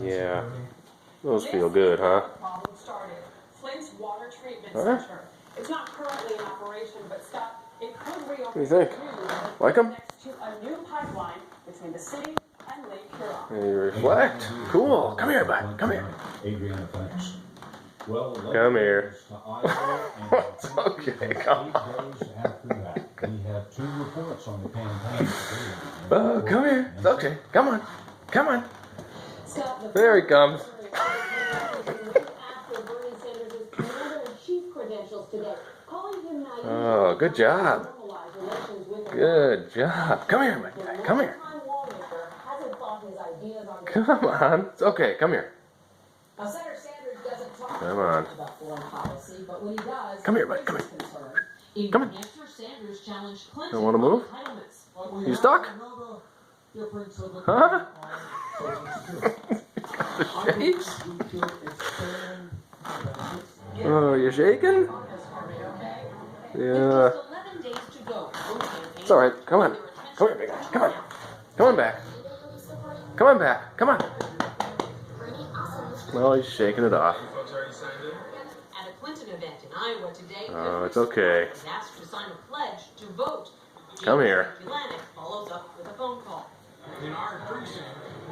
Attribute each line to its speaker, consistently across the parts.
Speaker 1: Yeah. Those feel good, huh?
Speaker 2: Problem started. Flint's water treatment
Speaker 1: Huh?
Speaker 2: center. It's not currently in operation, but Scott, it could reopen.
Speaker 1: What do you think? Like them?
Speaker 2: Next to a new pipeline between the city and Lake Huron.
Speaker 1: And you reflect. Cool. Come here, bud. Come here.
Speaker 3: Adriana, thanks. Well,
Speaker 1: Come here.
Speaker 3: It's
Speaker 1: okay, come
Speaker 3: on. Days after that, we have 2 reports on the campaign.
Speaker 1: Come here. It's okay. Come on. Come on.
Speaker 2: Scott,
Speaker 1: There he comes.
Speaker 4: After Bernie Sanders' commander in chief credentials today, calling him naive.
Speaker 1: Oh, good job. Good job. Come here, my guy. Come here. Come on. It's okay. Come here.
Speaker 4: Now, Senator Sanders doesn't talk
Speaker 1: Come on.
Speaker 4: about foreign policy, but when he does,
Speaker 1: Come here, bud. Come here.
Speaker 4: In
Speaker 1: Come on.
Speaker 4: New Hampshire, Sanders challenged Clinton
Speaker 1: Don't want to move?
Speaker 4: entitlements.
Speaker 1: You stuck? Huh? The shakes? Oh, you shaking? Yeah.
Speaker 4: Just 11 days to go.
Speaker 1: It's all right. Come on. Come here, big guy. Come on. Come on back. Come on back. Come on. Well, he's shaking it off.
Speaker 4: At a Clinton event in Iowa today,
Speaker 1: Oh, it's okay.
Speaker 4: was asked to sign a pledge to vote.
Speaker 1: Come here.
Speaker 4: Atlantic follows up with a phone call.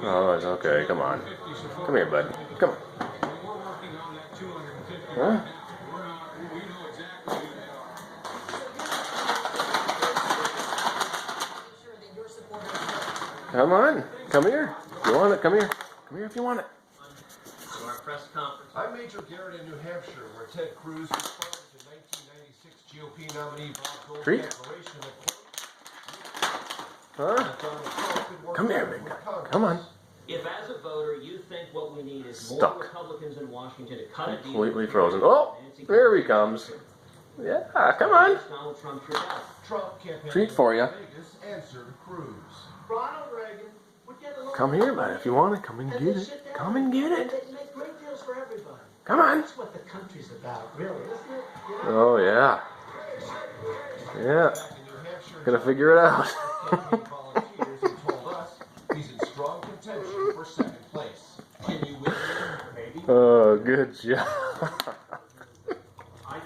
Speaker 1: Oh, it's okay. Come on. Come here, bud. Come on. Huh? Come on. Come here. You want it? Come here. Come here if you want it.
Speaker 5: So our press conference.
Speaker 6: I'm Major Garrett in New Hampshire, where Ted Cruz responded to 1996 GOP nominee Bob Dole's
Speaker 1: Treat?
Speaker 6: declaration that,
Speaker 1: Huh?
Speaker 6: quote, Donald Trump could work
Speaker 1: Come here,
Speaker 6: with
Speaker 1: big guy.
Speaker 6: Congress.
Speaker 1: Come on.
Speaker 5: If as a voter you think what we need is
Speaker 1: Stuck.
Speaker 5: more Republicans in Washington to cut a deal.
Speaker 1: Completely frozen. Oh, there he comes. Yeah, come on.
Speaker 5: Donald Trump your ballot.
Speaker 6: Trump campaigned
Speaker 1: Treat for ya.
Speaker 6: in Vegas answered Cruz.
Speaker 7: Ronald Reagan would get along.
Speaker 1: Come here, bud. If you want it, come and get it. Come and get it.
Speaker 7: They make great deals for everybody.
Speaker 1: Come on.
Speaker 7: That's what the country's about, really, isn't it?
Speaker 1: Oh, yeah. Yeah.
Speaker 6: Back in New Hampshire,
Speaker 1: Gonna figure it out.
Speaker 6: campaign volunteers and told us he's in strong contention for second place. Can you win? Maybe.
Speaker 1: Oh, good job.